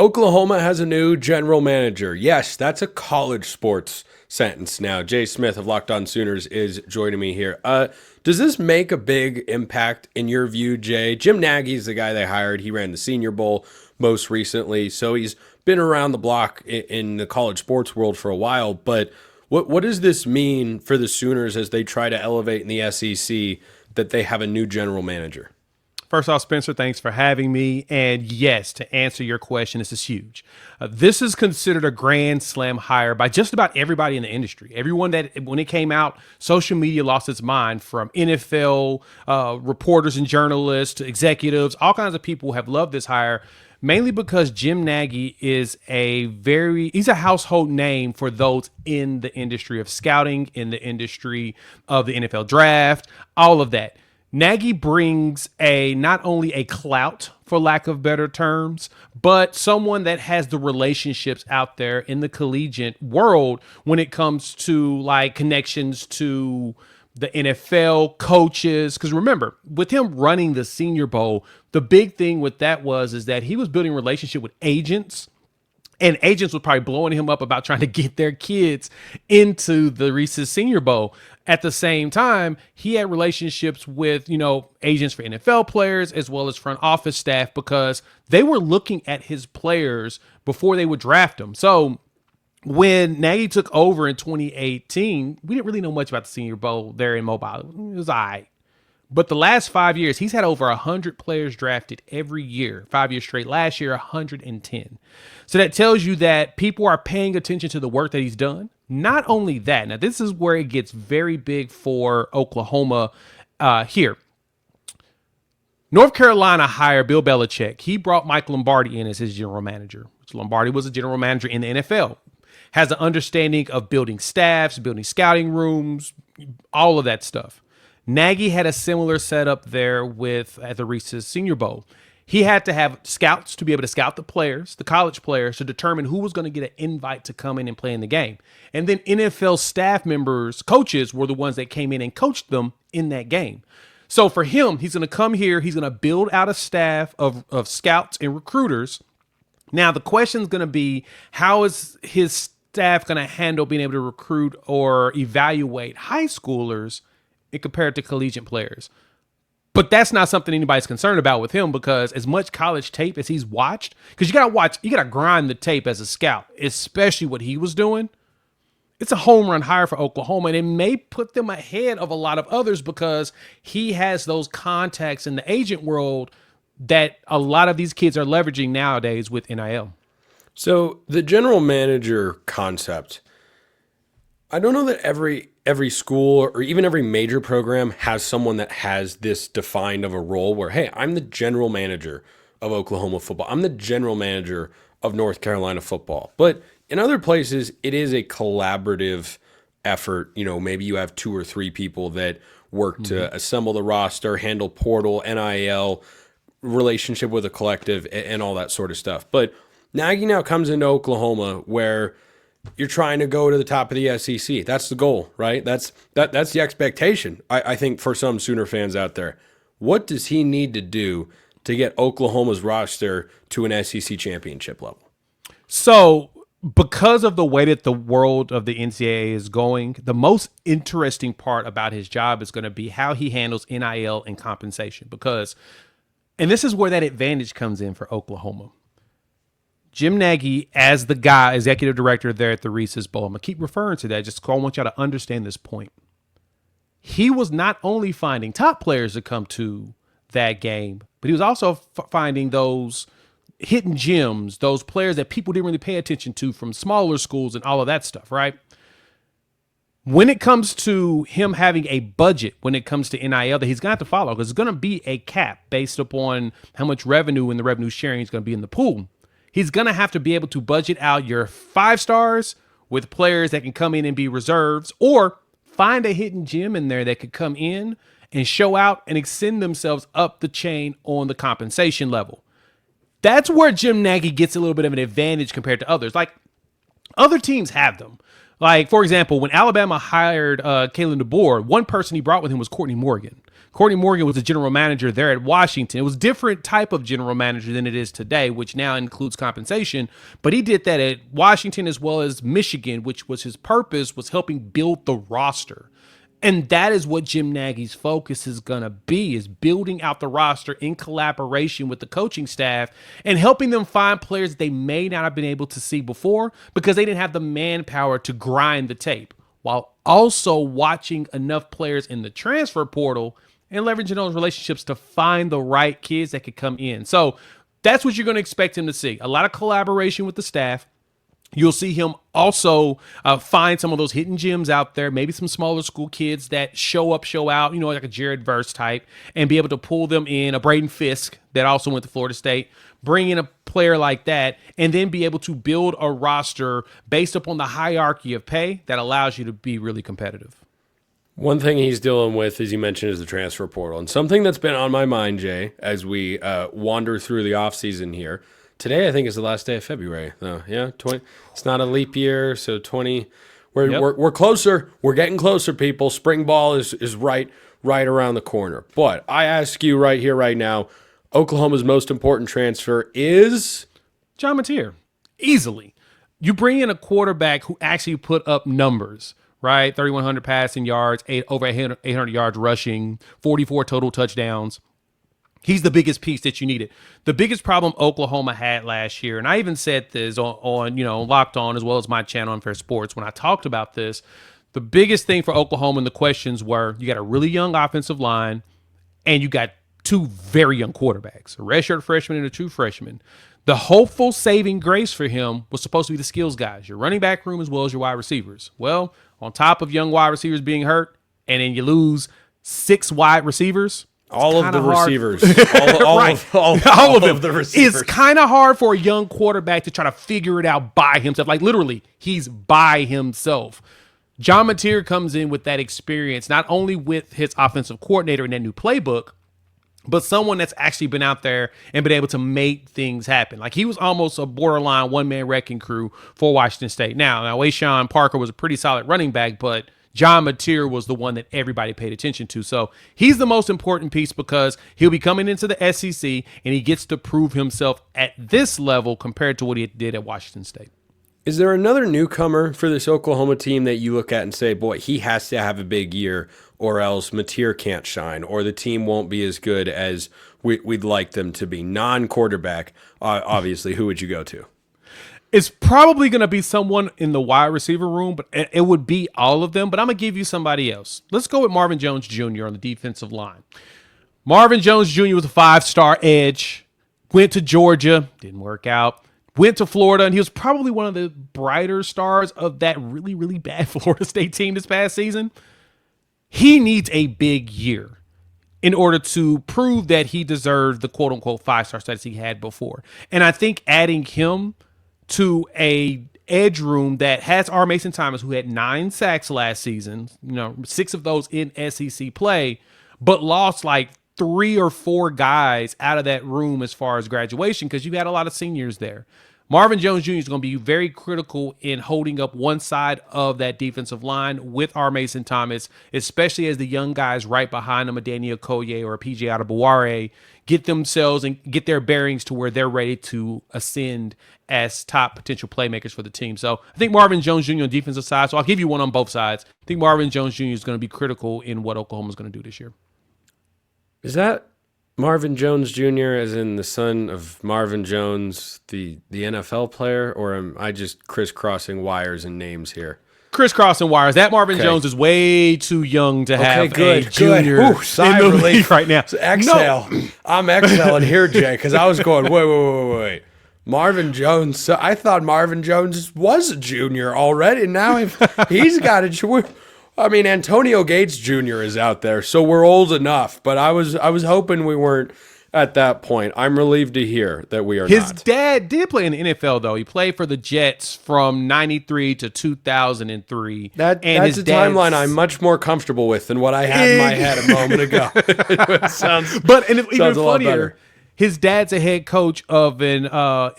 Oklahoma has a new general manager. Yes, that's a college sports sentence now. Jay Smith of Locked On Sooners is joining me here. Does this make a big impact in your view, Jay? Jim Nagy is the guy they hired. He ran the Senior Bowl most recently, so he's been around the block in the college sports world for a while. But what does this mean for the Sooners as they try to elevate in the SEC that they have a new general manager? First off, Spencer, thanks for having me. And yes, to answer your question, this is huge. This is considered a grand slam hire by just about everybody in the industry. Everyone that, when it came out, social media lost its mind, from NFL reporters and journalists to executives. All kinds of people have loved this hire, mainly because Jim Nagy is he's a household name for those in the industry of scouting, in the industry of the NFL draft, all of that. Nagy brings not only a clout, for lack of better terms, but someone that has the relationships out there in the collegiate world when it comes to like connections to the NFL coaches. Because remember, with him running the Senior Bowl, the big thing with that is that he was building a relationship with agents. And agents were probably blowing him up about trying to get their kids into the Reese's Senior Bowl. At the same time, he had relationships with, agents for NFL players as well as front office staff, because they were looking at his players before they would draft them. So when Nagy took over in 2018, we didn't really know much about the Senior Bowl there in Mobile. It was all right. But the last 5 years, he's had over 100 players drafted every year, 5 years straight. Last year, 110. So that tells you that people are paying attention to the work that he's done. Not only that, now this is where it gets very big for Oklahoma here. North Carolina hired Bill Belichick. He brought Mike Lombardi in as his general manager, which Lombardi was a general manager in the NFL. Has an understanding of building staffs, building scouting rooms, all of that stuff. Nagy had a similar setup there at the Reese's Senior Bowl. He had to have scouts to be able to scout the players, the college players, to determine who was going to get an invite to come in and play in the game. And then NFL staff members, coaches, were the ones that came in and coached them in that game. So for him, he's going to come here. He's going to build out a staff of scouts and recruiters. Now, the question is going to be, how is his staff going to handle being able to recruit or evaluate high schoolers compared to collegiate players? But that's not something anybody's concerned about with him, because as much college tape as he's watched, because you got to grind the tape as a scout, especially what he was doing. It's a home run hire for Oklahoma, and it may put them ahead of a lot of others because he has those contacts in the agent world that a lot of these kids are leveraging nowadays with NIL. So the general manager concept, I don't know that every school or even every major program has someone that has this defined of a role where, hey, I'm the general manager of Oklahoma football. I'm the general manager of North Carolina football. But in other places, it is a collaborative effort. Maybe you have 2 or 3 people that work to assemble the roster, handle portal, NIL, relationship with a collective, and all that sort of stuff. But Nagy now comes into Oklahoma where you're trying to go to the top of the SEC. That's the goal, right? That's the expectation, I think, for some Sooner fans out there. What does he need to do to get Oklahoma's roster to an SEC championship level? So, because of the way that the world of the NCAA is going, the most interesting part about his job is going to be how he handles NIL and compensation. And this is where that advantage comes in for Oklahoma. Jim Nagy, as the guy, executive director there at the Reese's Bowl, I'm going to keep referring to that just because I want y'all to understand this point. He was not only finding top players to come to that game, but he was also finding those hidden gems, those players that people didn't really pay attention to from smaller schools and all of that stuff, right? When it comes to him having a budget, when it comes to NIL that he's going to have to follow, because it's going to be a cap based upon how much revenue and the revenue sharing is going to be in the pool. He's going to have to be able to budget out your 5 stars with players that can come in and be reserves, or find a hidden gem in there that could come in and show out and extend themselves up the chain on the compensation level. That's where Jim Nagy gets a little bit of an advantage compared to others. Like, other teams have them. Like, for example, when Alabama hired Kalen DeBoer, one person he brought with him was Courtney Morgan. Courtney Morgan was the general manager there at Washington. It was a different type of general manager than it is today, which now includes compensation. But he did that at Washington as well as Michigan, which was his purpose, was helping build the roster. And that is what Jim Nagy's focus is going to be, is building out the roster in collaboration with the coaching staff and helping them find players that they may not have been able to see before because they didn't have the manpower to grind the tape, while also watching enough players in the transfer portal and leveraging those relationships to find the right kids that could come in. So that's what you're going to expect him to see. A lot of collaboration with the staff. You'll see him also find some of those hidden gems out there, maybe some smaller school kids that show up, show out, like a Jared Verse type, and be able to pull them in, a Braden Fisk that also went to Florida State, bring in a player like that, and then be able to build a roster based upon the hierarchy of pay that allows you to be really competitive. One thing he's dealing with, as you mentioned, is the transfer portal. And something that's been on my mind, Jay, as we wander through the offseason here. Today, I think, is the last day of February. Yeah, 20. It's not a leap year, so 20. We're closer. We're getting closer, people. Spring ball is right around the corner. But I ask you right here, right now, Oklahoma's most important transfer is John Mateer. Easily. You bring in a quarterback who actually put up numbers, right? 3,100 passing yards, over 800 yards rushing, 44 total touchdowns. He's the biggest piece that you needed. The biggest problem Oklahoma had last year, and I even said this on Locked On as well as my channel Unfair Sports when I talked about this, the biggest thing for Oklahoma and the questions were you got a really young offensive line and you got two very young quarterbacks, a redshirt freshman and a true freshman. The hopeful saving grace for him was supposed to be the skills guys, your running back room as well as your wide receivers. Well, on top of young wide receivers being hurt, and then you lose 6 wide receivers, all of the receivers. All of the receivers. It's kind of hard for a young quarterback to try to figure it out by himself. Like, literally, he's by himself. John Mateer comes in with that experience, not only with his offensive coordinator and that new playbook, but someone that's actually been out there and been able to make things happen. Like, he was almost a borderline one-man wrecking crew for Washington State. Now Wayshawn Parker was a pretty solid running back, but John Mateer was the one that everybody paid attention to. So he's the most important piece because he'll be coming into the SEC and he gets to prove himself at this level compared to what he did at Washington State. Is there another newcomer for this Oklahoma team that you look at and say, boy, he has to have a big year or else Mateer can't shine or the team won't be as good as we'd like them to be? Non-quarterback, obviously, who would you go to? It's probably going to be someone in the wide receiver room, but it would be all of them. But I'm going to give you somebody else. Let's go with Marvin Jones Jr. on the defensive line. Marvin Jones Jr. was a 5-star edge, went to Georgia, didn't work out, went to Florida, and he was probably one of the brighter stars of that really, really bad Florida State team this past season. He needs a big year in order to prove that he deserves the quote-unquote 5-star status he had before. And I think adding him to a edge room that has R. Mason Thomas, who had 9 sacks last season, 6 of those in SEC play, but lost like 3 or 4 guys out of that room as far as graduation because you had a lot of seniors there. Marvin Jones Jr. is going to be very critical in holding up one side of that defensive line with R. Mason Thomas, especially as the young guys right behind him, a Daniel Koye or a PJ Adebaware, get themselves and get their bearings to where they're ready to ascend as top potential playmakers for the team. So I think Marvin Jones Jr. on the defensive side, so I'll give you one on both sides. I think Marvin Jones Jr. is going to be critical in what Oklahoma is going to do this year. Is that Marvin Jones Jr. as in the son of Marvin Jones, the NFL player, or am I just crisscrossing wires and names here? Crisscrossing wires. That Marvin Jones is way too young to have a junior Ooh, sigh in the relief league right now. So exhale. No. I'm exhaling here, Jay, because I was going, wait. Marvin Jones. So I thought Marvin Jones was a junior already. Now if he's got a I mean, Antonio Gates Jr. is out there, so we're old enough. But I was hoping we weren't at that point. I'm relieved to hear that we are not. His dad did play in the NFL, though. He played for the Jets from 93 to 2003. That's a timeline I'm much more comfortable with than what I had in my head a moment ago. It sounds even a lot funnier, better. his dad's a head coach of an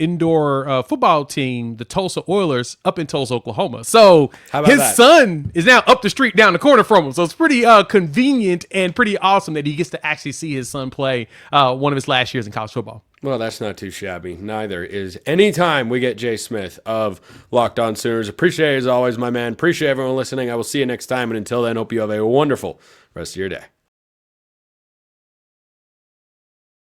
indoor football team, the Tulsa Oilers, up in Tulsa, Oklahoma. So his son is now up the street down the corner from him. So it's pretty convenient and pretty awesome that he gets to actually see his son play one of his last years in college football. Well, that's not too shabby. Neither is any time we get Jay Smith of Locked On Sooners. Appreciate it as always, my man. Appreciate everyone listening. I will see you next time. And until then, hope you have a wonderful rest of your day.